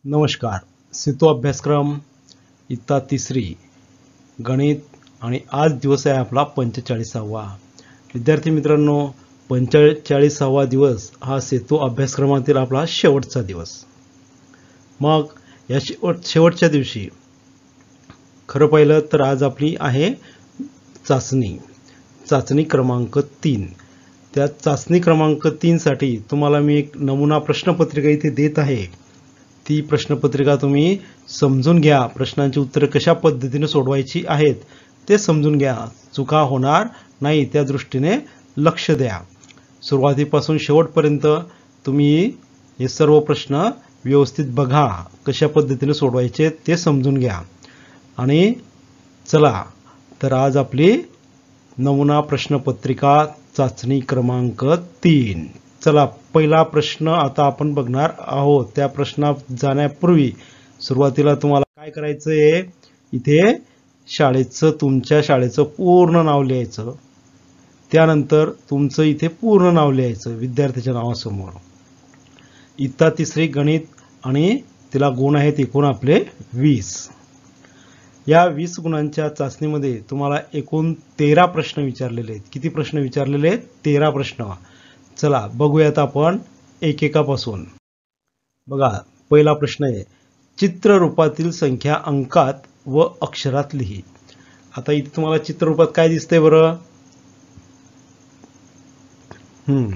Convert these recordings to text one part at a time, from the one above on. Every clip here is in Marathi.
नमस्कार. सेतू अभ्यासक्रम इयत्ता तिसरी गणित आणि आज दिवस आहे आपला 45वा. विद्यार्थी मित्रांनो, 45वा दिवस हा सेतू अभ्यासक्रमातील आपला शेवटचा दिवस. मग या शेवटच्या दिवशी खरं पाहिलं तर आज आपली आहे चाचणी क्रमांक 3. त्या चाचणी क्रमांक 3 साठी तुम्हाला मी एक नमुना प्रश्नपत्रिका इथे देत आहे. ती प्रश्नपत्रिका तुम्ही समजून घ्या. प्रश्नांची उत्तरे कशा पद्धतीने सोडवायची आहेत ते समजून घ्या. चुका होणार नाही त्या दृष्टीने लक्ष द्या. सुरुवातीपासून शेवटपर्यंत तुम्ही हे सर्व प्रश्न व्यवस्थित बघा, कशा पद्धतीने सोडवायचे ते समजून घ्या. आणि चला तर आज आपली नमुना प्रश्नपत्रिका चाचणी क्रमांक 3. चला, पहिला प्रश्न आता आपण बघणार आहोत. त्या प्रश्नात जाण्यापूर्वी सुरुवातीला तुम्हाला काय करायचं आहे, इथे तुमच्या शाळेचं पूर्ण नाव लिहायचं. त्यानंतर तुमचं इथे पूर्ण नाव लिहायचं विद्यार्थ्याच्या नावासमोर. इयत्ता तिसरी गणित आणि तिला गुण आहेत एकूण आपले 20. या 20 गुणांच्या चाचणीमध्ये तुम्हाला एकूण 13 प्रश्न विचारलेले आहेत. किती प्रश्न विचारलेले आहेत? 13 प्रश्न. चला बघूयात आपण एकेकापासून. बघा, पहिला प्रश्न आहे, चित्ररूपातील संख्या अंकात व अक्षरात लिही. आता इथे तुम्हाला चित्ररूपात काय दिसतंय बरं?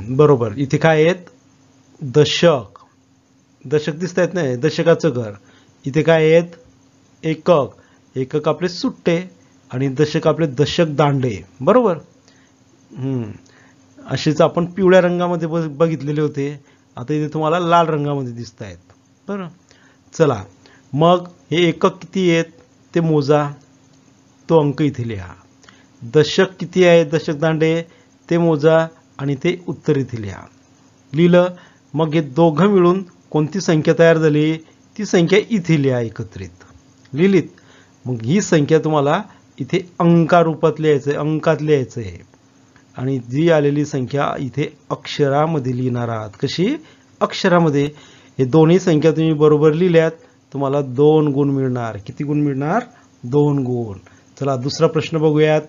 बरोबर, इथे काय आहेत? दशक दिसत आहेत ना, दशकाचं घर. इथे काय आहेत? एकक आपले सुट्टे आणि दशक आपले दशक दांडे. बरोबर. असेच आपण पिवळ्या रंगामध्ये बघितलेले होते. आता इथे तुम्हाला लाल रंगामध्ये दिसत आहेत. बरं, चला मग हे एकक किती आहेत ते मोजा, तो अंक इथे लिहा. दशक किती आहे, दशक दांडे ते मोजा आणि ते उत्तर इथे लिहा. लिहिलं. मग हे दोघं मिळून कोणती संख्या तयार झाली ती संख्या इथे लिहा एकत्रित. लिहिलीत. मग ही संख्या तुम्हाला इथे अंकारूपात लिहायचं आहे, अंकात लिहायचं आहे. आणि जी आलेली संख्या इथे अक्षरामध्ये लिहिणार आहात. कशी? अक्षरामध्ये. हे दोन्ही संख्या तुम्ही बरोबर लिहिल्यात, तुम्हाला 2 गुण मिळणार. किती गुण मिळणार? 2 गुण. चला दुसरा प्रश्न बघूयात.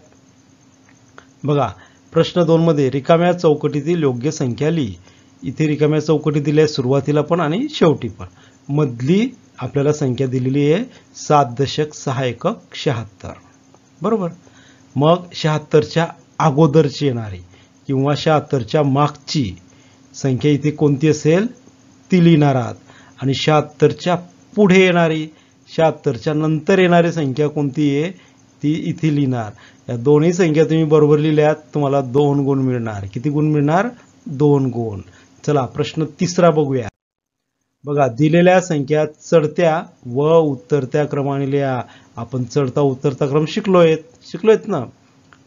बघा, प्रश्न 2 मध्ये रिकाम्या चौकटीतील योग्य संख्या लिही. इथे रिकाम्या चौकटी दिल्या सुरुवातीला पण आणि शेवटी पण. मधली आपल्याला संख्या दिलेली आहे 7.6 बरोबर. मग 76च्या अगोदरची येणारी किंवा 76च्या मागची संख्या इथे कोणती असेल ती लिहिणार आहात. आणि 76च्या पुढे येणारी, 76च्या नंतर येणारी संख्या कोणती आहे ती इथे लिहिणार. या दोन्ही संख्या तुम्ही बरोबर लिहिल्यात, तुम्हाला 2 गुण मिळणार. किती गुण मिळणार? 2 गुण. चला प्रश्न 3 बघूया. बघा, दिलेल्या संख्या चढत्या व उतरत्या क्रमाने लिहा. आपण चढता उतरता क्रम शिकलोयत ना,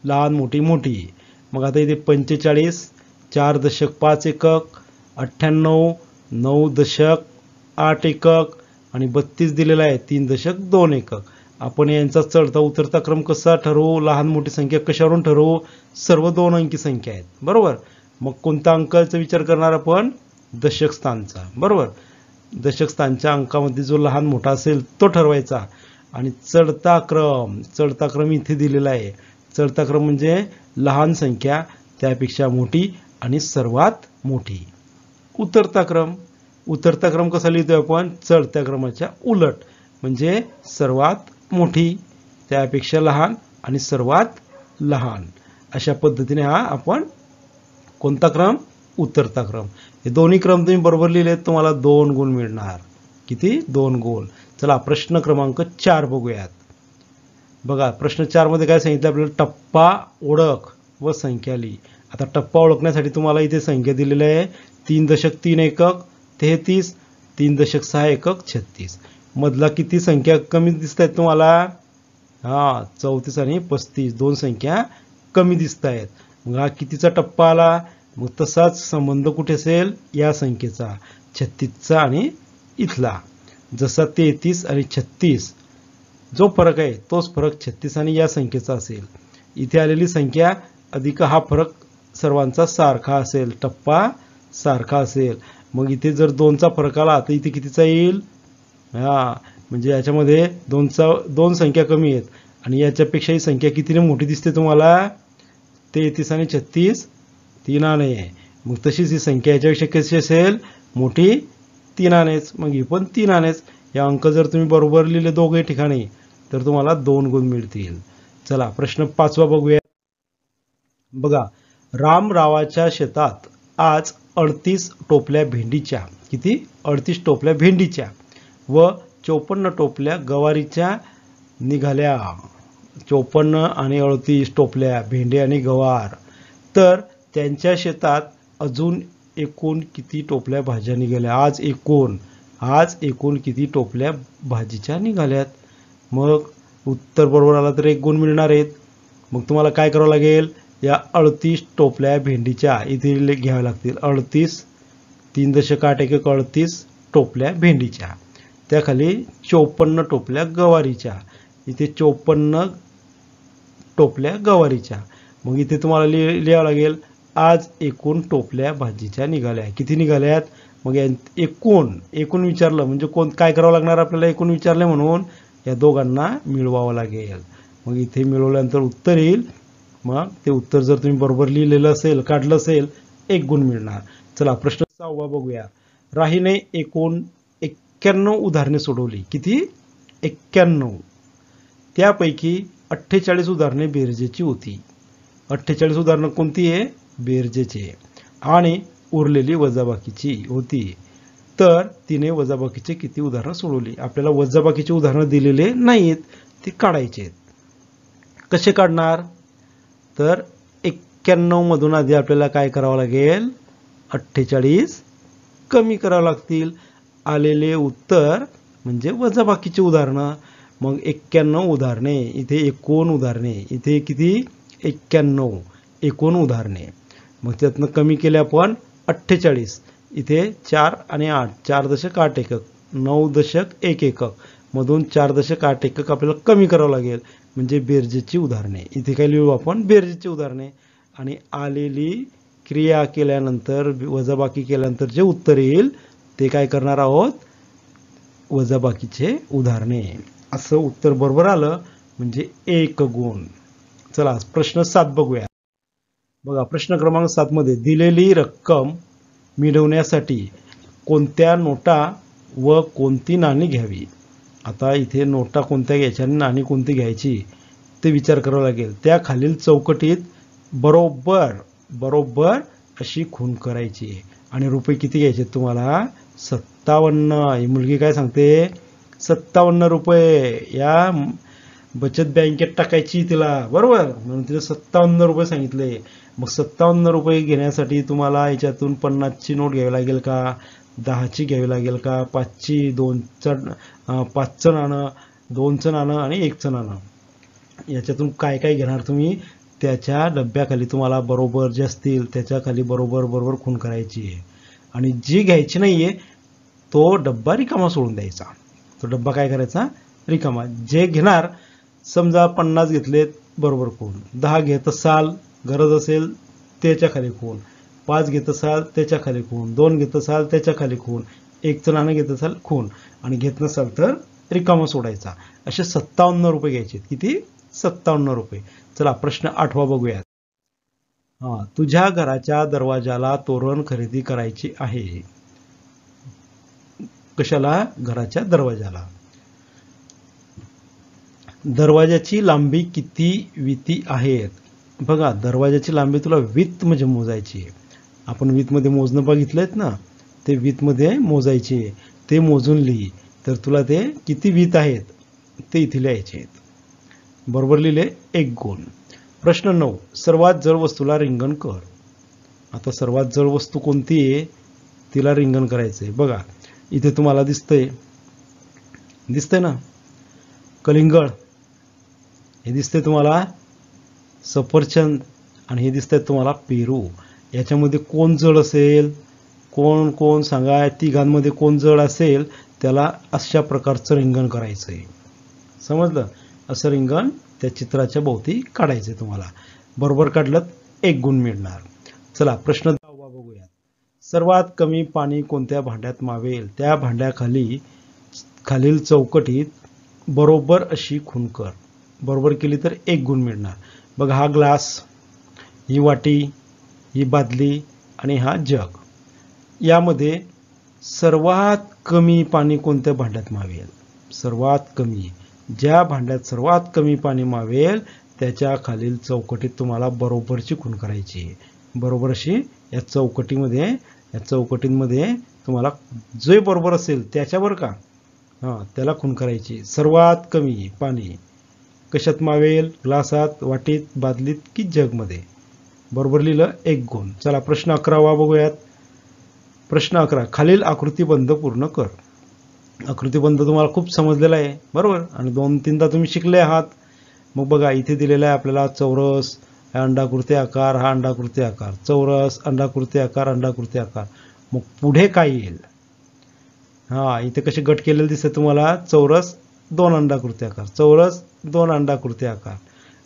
लहान मोठी. मग आता इथे 45 4.5 एकक, 98 9.8 एकक आणि 32 दिलेला आहे 3.2 एकक. आपण यांचा चढता उतरता क्रम कसा ठरवू, लहान मोठी संख्या कशावरून ठरवू? सर्व 2 अंकी संख्या आहेत. बरोबर. मग कोणत्या अंकाचा विचार करणार आपण? दशक स्थानचा. बरोबर. दशक स्थानच्या अंकामध्ये जो लहान मोठा असेल तो ठरवायचा. आणि चढता क्रम इथे दिलेला आहे. चढता क्रम म्हणजे लहान संख्या त्यापेक्षा मोठी आणि सर्वात मोठी. उतरता क्रम कसा लिहितोय आपण? चढत्या क्रमाच्या उलट, म्हणजे सर्वात मोठी त्यापेक्षा लहान आणि सर्वात लहान. अशा पद्धतीने हा आपण कोणता क्रम? उतरता क्रम. हे दोन्ही क्रम तुम्ही बरोबर लिहिले, तुम्हाला 2 गुण मिळणार. किती? 2 गुण. चला प्रश्न क्रमांक 4 बघूयात. बघा, प्रश्न 4 मध्ये काय सांगितलं आपल्याला? टप्पा ओळख व संख्या लिही. आता टप्पा ओळखण्यासाठी तुम्हाला इथे संख्या दिलेल्या आहे 3.3 एकक 33, 3.6 एकक 36. मधला किती संख्या कमी दिसत आहेत तुम्हाला? 34 आणि 35 2 संख्या कमी दिसत आहेत. मग हा कितीचा टप्पा आला? मग तसाच संबंध कुठे असेल? या संख्येचा 36चा आणि इथला. जसा 33 आणि 36 जो फरक आहे तोच फरक 36 आणि या संख्येचा असेल. इथे आलेली संख्या अधिक हा फरक सर्वांचा सारखा असेल, टप्पा सारखा असेल. मग इथे जर 2चा फरक आला तर इथे कितीचा येईल? हा म्हणजे याच्यामध्ये दोन संख्या कमी आहेत आणि याच्यापेक्षा ही संख्या कितीने मोठी दिसते तुम्हाला? 33 आणि 36 3 आणे आहे. मग तशीच ही संख्या याच्यापेक्षा कशी असेल? मोठी 3 आणेच. मग ही पण 3 आणेच. या अंक जर तुम्ही बरोबर लिहिले दोघे ठिकाणी तर तुम्हाला 2 गुण मिळतील. चला प्रश्न 5वा बघूया. बघा, रामरावाच्या शेतात आज 38 टोपल्या भेंडीच्या, किती? 38 टोपल्या भेंडीच्या व 54 टोपल्या गवारीच्या निघाल्या. 54 आणि 38 टोपल्या भेंडी आणि गवार. तर त्यांच्या शेतात अजून एकूण किती टोपल्या भाज्या निघाल्या? आज एकूण किती टोपल्या भाजीच्या निघाल्यात? मग उत्तर बरोबर आला तर 1 गुण मिळणार आहेत. मग तुम्हाला काय करावं लागेल? या 38 टोपल्या भेंडीच्या इथे घ्याव्या लागतील. 38 3.8 टोपल्या भेंडीच्या, त्याखाली 54 टोपल्या गवारीच्या, इथे 54 टोपल्या गवारीच्या. मग इथे तुम्हाला लिहावं लागेल आज एकूण टोपल्या भाजीच्या निघाल्या. किती निघाल्यात? मग एकूण विचारलं म्हणजे काय करावं लागणार आपल्याला? एकूण विचारले म्हणून या दोघांना मिळवावं लागेल. मग इथे मिळवल्यानंतर उत्तर येईल. मग ते उत्तर जर तुम्ही बरोबर लिहिलेलं असेल, काढलं असेल, 1 गुण मिळणार. चला प्रश्न 6वा बघूया. राहीने एकूण 91 उदाहरणे सोडवली. किती? 91. त्यापैकी 48 उदाहरणे बेरजेची होती. 48 उदाहरणं कोणती आहे? बेरजेची. आणि उरलेली वजाबाकीची होती. तर तिने वजाबाकीचे किती उदाहरणं सोडवली? आपल्याला वजाबाकीची उदाहरणं दिलेले नाहीत, ती काढायची आहेत. कसे काढणार? तर 91 मधून आधी आपल्याला काय करावं लागेल? 48 कमी करावं लागतील. आलेले उत्तर म्हणजे वजाबाकीची उदाहरणं. मग 91 उदाहरणे, इथे एकूण उदाहरणे, इथे किती? 91 एकूण उदाहरणे. मग त्यातनं कमी केले आपण 48. इथे 4 आणि 8 4.8 एकक, 9.1 एकक मधून 4.8 एकक आपल्याला कमी करावं लागेल म्हणजे बेरजेची उदाहरणे. इथे काय लिहू आपण? बेरजेची उदाहरणे. आणि आलेली क्रिया केल्यानंतर, वजाबाकी केल्यानंतर जे उत्तर येईल ते काय करणार आहोत? वजाबाकीचे उदाहरणे. असं उत्तर बरोबर आलं म्हणजे 1 गुण. चला प्रश्न 7 बघूया. बघा, प्रश्न क्रमांक 7 मध्ये दिलेली रक्कम मिळवण्यासाठी कोणत्या नोटा व कोणती नाणी घ्यावी? आता इथे नोटा कोणत्या घ्यायच्या आणि नाणी कोणती घ्यायची ते विचार करावा लागेल. त्या खालील चौकटीत बरोबर अशी खूण करायची आणि रुपये किती घ्यायचे तुम्हाला? 57. ही मुलगी काय सांगते? 57 रुपये या बचत बँकेत टाकायची तिला, बरोबर, म्हणून तिला 57 रुपये सांगितले. मग 57 रुपये घेण्यासाठी तुम्हाला याच्यातून 50ची नोट घ्यावी लागेल का? 10ची घ्यावी लागेल का? 5ची, 5चं नाणं, 2चं नाणं आणि 1चं नाणं. याच्यातून काय काय घेणार तुम्ही? त्याच्या डब्याखाली तुम्हाला बरोबर जे असतील त्याच्या खाली बरोबर खूण करायची आहे. आणि जी घ्यायची नाहीये तो डब्बा रिकामा सोडून द्यायचा. तो डब्बा काय करायचा? रिकामा. जे घेणार, समजा 50 घेतलेत, बरोबर खूण. 10 घेत असाल, गरज असेल त्याच्या खाली खूण. 5 घेत असाल त्याच्या खाली खूण. 2 घेत असाल त्याच्या खाली खूण. 1चं नाणं घेत असाल खूण. आणि घेत नसाल तर रिकामा सोडायचा. असे 57 रुपये घ्यायचे. किती? 57 रुपये. चला प्रश्न 8वा बघूयात. तुझ्या घराच्या दरवाजाला तोरण खरेदी करायची आहे. कशाला? घराच्या दरवाजाला. दरवाजाची लांबी किती विती आहेत? बघा, दरवाजाची लांबी तुला वित म्हणजे मोजायची आहे. आपण वित मध्ये मोजणं बघितलंय ना, ते वित मध्ये मोजायचे. ते मोजून लिही. तर तुला ते किती वित आहेत ते इथे लिहायचे आहेत. बरोबर लिहिले, 1 गुण. प्रश्न 9. सर्वात जड वस्तूला रिंगण कर. आता सर्वात जड वस्तू कोणती आहे तिला रिंगण करायचंय. बघा, इथे तुम्हाला दिसतंय ना कलिंगड, हे दिसतंय तुम्हाला सफरचंद, आणि हे दिसतंय तुम्हाला पेरू. याच्यामध्ये कोण जड असेल? कोण सांगा? तिघांमध्ये कोण जड असेल त्याला अशा प्रकारचं रिंगण करायचंय. समजलं? असं रिंगण त्या चित्राच्या भोवती काढायचंय तुम्हाला. बरोबर काढलं 1 गुण मिळणार. चला प्रश्न 10वा बघूया. सर्वात कमी पाणी कोणत्या भांड्यात मावेल? त्या भांड्याखाली खालील चौकटीत बरोबर अशी खूण कर. बरोबर केली तर 1 गुण मिळणार. बघा, हा ग्लास, ही वाटी, ही बादली आणि हा जग. यामध्ये सर्वात कमी पाणी कोणत्या भांड्यात मावेल? सर्वात कमी. ज्या भांड्यात सर्वात कमी पाणी मावेल त्याच्या खालील चौकटीत तुम्हाला बरोबरची खूण करायची आहे. बरोबर अशी या चौकटींमध्ये तुम्हाला जे बरोबर असेल त्याच्यावर का त्याला खूण करायची. सर्वात कमी पाणी कशात मावेल? ग्लासात, वाटीत, बादलीत की जगमध्ये? बरोबर लिहिलं, 1 गुण. चला प्रश्न 11वा बघूयात. प्रश्न 11, खालील आकृतिबंध पूर्ण कर. आकृतिबंध तुम्हाला खूप समजलेला आहे, बरोबर, आणि 2-3दा तुम्ही शिकले आहात. मग बघा, इथे दिलेला आहे आपल्याला चौरस, हा अंडाकृती आकार, हा अंडाकृती आकार, चौरस, अंडाकृती आकार, अंडाकृती आकार. मग पुढे काय येईल? इथे कसे गट केलेले दिसते तुम्हाला? चौरस 2 अंडाकृती आकार, चौरस 2 अंडाकृती आकार.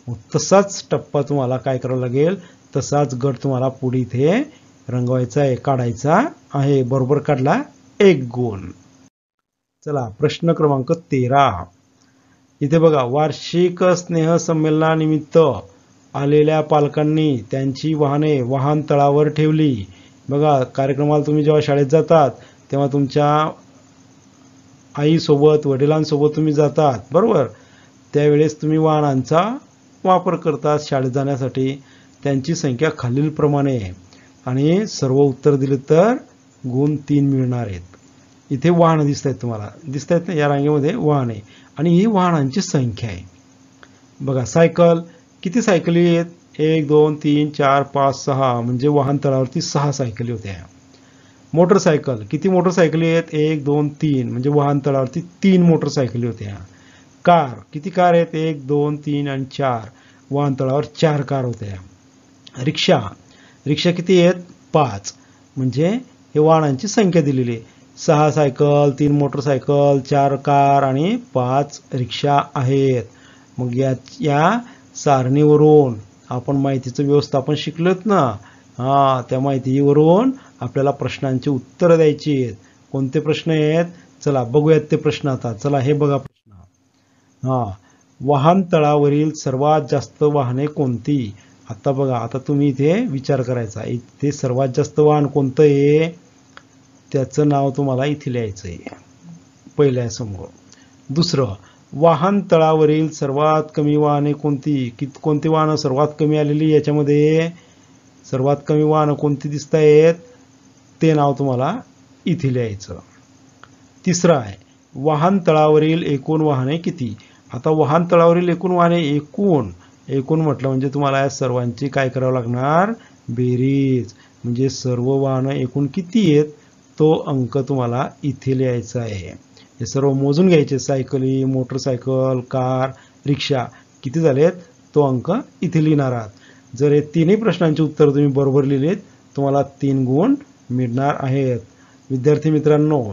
मग तसाच टप्पा तुम्हाला काय करावं लागेल? तसाच गट तुम्हाला पुढे इथे रंगवायचा आहे, काढायचा आहे. बरोबर काढला, 1 गुण. चला प्रश्न क्रमांक 13. इथे बघा, वार्षिक स्नेहसंमेलनानिमित्त आलेल्या पालकांनी त्यांची वाहने वाहनतळावर ठेवली. बघा, कार्यक्रमाला तुम्ही जेव्हा शाळेत जातात तेव्हा तुमच्या आईसोबत, वडिलांसोबत तुम्ही जातात, बरोबर. त्यावेळेस तुम्ही वाहनांचा वापर करतात शाळेत जाण्यासाठी. त्यांची संख्या खालीलप्रमाणे आहे आणि सर्व उत्तर दिले तर गुण 3 मिळणार आहेत. इथे वाहनं दिसत आहेत, तुम्हाला दिसत आहेत ना या रांगेमध्ये वाहने, आणि ही वाहनांची संख्या आहे. बघा, सायकल, किती सायकली आहेत? 1 2 3 4 5 6, म्हणजे वाहनतळावरती 6 सायकली होत्या. मोटरसायकल, किती मोटरसायकली आहेत? 1 2 3, म्हणजे वाहनतळावरती 3 मोटरसायकली होत्या. कार, किती कार आहेत? 1 2 3 आणि 4, वाहनतळावर 4 कार होत्या. रिक्षा, रिक्षा किती आहेत? 5, म्हणजे हे वाहनांची संख्या दिलेली आहे. 6 सायकल, 3 मोटरसायकल, 4 कार आणि 5 रिक्षा आहेत. मग या सारणीवरून आपण माहितीचं व्यवस्थापन शिकलोत ना, त्या माहितीवरून आपल्याला प्रश्नांची उत्तरं द्यायची आहेत. कोणते प्रश्न आहेत? चला बघूयात ते प्रश्न आता. चला हे बघा प्रश्न. वाहनतळावरील सर्वात जास्त वाहने कोणती? आता बघा, आता तुम्ही इथे विचार करायचा, इथे सर्वात जास्त वाहन कोणतं आहे त्याचं नाव तुम्हाला इथे लिहायचं आहे पहिल्या समोर. दुसरं, वाहनतळावरील सर्वात कमी वाहने कोणती? कोणती वाहनं सर्वात कमी आलेली याच्यामध्ये? सर्वात कमी वाहनं कोणती दिसत आहेत ते नाव तुम्हाला इथे लिहायचं. तिसरं आहे, वाहनतळावरील एकूण वाहने किती? आता वाहनतळावरील एकूण वाहने, एकूण म्हटलं म्हणजे तुम्हाला या सर्वांची काय करावं लागणार? बेरीज. म्हणजे सर्व वाहनं एकूण किती आहेत तो अंक तुम्हाला इथे लिहायचा आहे. हे सर्व मोजून घ्यायचे, सायकली, मोटरसायकल, कार, रिक्षा किती झालेत तो अंक इथे लिहिणार आहात. जर हे तिन्ही प्रश्नांची उत्तर तुम्ही बरोबर लिहिलीत तुम्हाला 3 गुण मिळणार आहेत. विद्यार्थी मित्रांनो,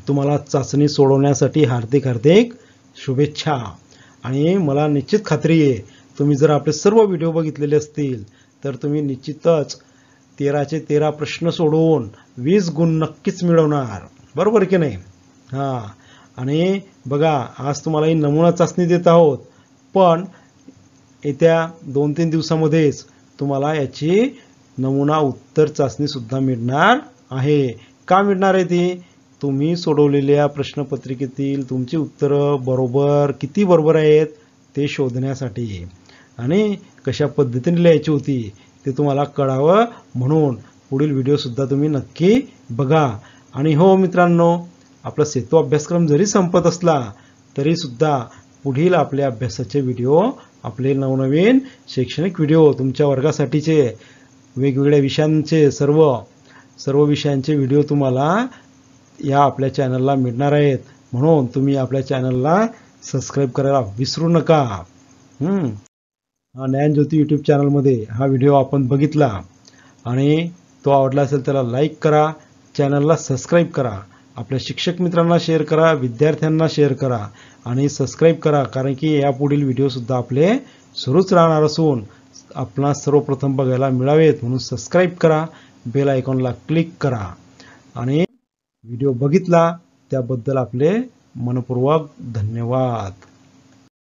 तुम्हाला चाचणी सोडवण्यासाठी हार्दिक हार्दिक शुभेच्छा. आणि मला निश्चित खात्री आहे तुम्ही जर आपले सर्व व्हिडिओ बघितलेले असतील तर तुम्ही निश्चितच 13चे 13 प्रश्न सोडवून 20 गुण नक्कीच मिळवणार, बरोबर की नाही? आणि बघा, आज तुम्हाला ही नमुना चाचणी देत आहोत, पण येत्या 2-3 दिवसामध्येच तुम्हाला याची नमुना उत्तर चाचणी सुद्धा मिळणार आहे. का मिळणार आहे ती? तुम्ही सोडवलेल्या प्रश्नपत्रिकेतील तुमची उत्तरं बरोबर किती बरोबर आहेत ते शोधण्यासाठी आणि कशा पद्धतीने लिहायची होती ते तुम्हाला कळावं म्हणून पुढील व्हिडिओ सुद्धा तुम्ही नक्की बघा. आणि हो मित्रांनो, आपला सेतू अभ्यासक्रम जरी संपत असला तरी सुद्धा पुढील आपल्या अभ्यासाचे व्हिडिओ, आपले नवनवीन शैक्षणिक व्हिडिओ, तुमच्या वर्गासाठीचे वेगवेगळ्या विषयांचे सर्व विषयांचे व्हिडिओ तुम्हाला या आपल्या चॅनलला मिळणार आहेत. म्हणून तुम्ही आपल्या चॅनलला सबस्क्राईब करायला विसरू नका. ज्ञानज्योती यूट्यूब चॅनलमध्ये हा व्हिडिओ आपण बघितला आणि तो आवडला असेल त्याला लाईक करा, चॅनलला सबस्क्राईब करा, आपल्या शिक्षक मित्रांना शेअर करा, विद्यार्थ्यांना शेअर करा आणि सबस्क्राईब करा, कारण की यापुढील व्हिडिओसुद्धा आपले सुरूच राहणार असून आपणास सर्वप्रथम बघायला मिळावेत म्हणून सबस्क्राईब करा, बेल आयकॉनला क्लिक करा आणि व्हिडिओ बघितला त्याबद्दल आपले मनपूर्वक धन्यवाद.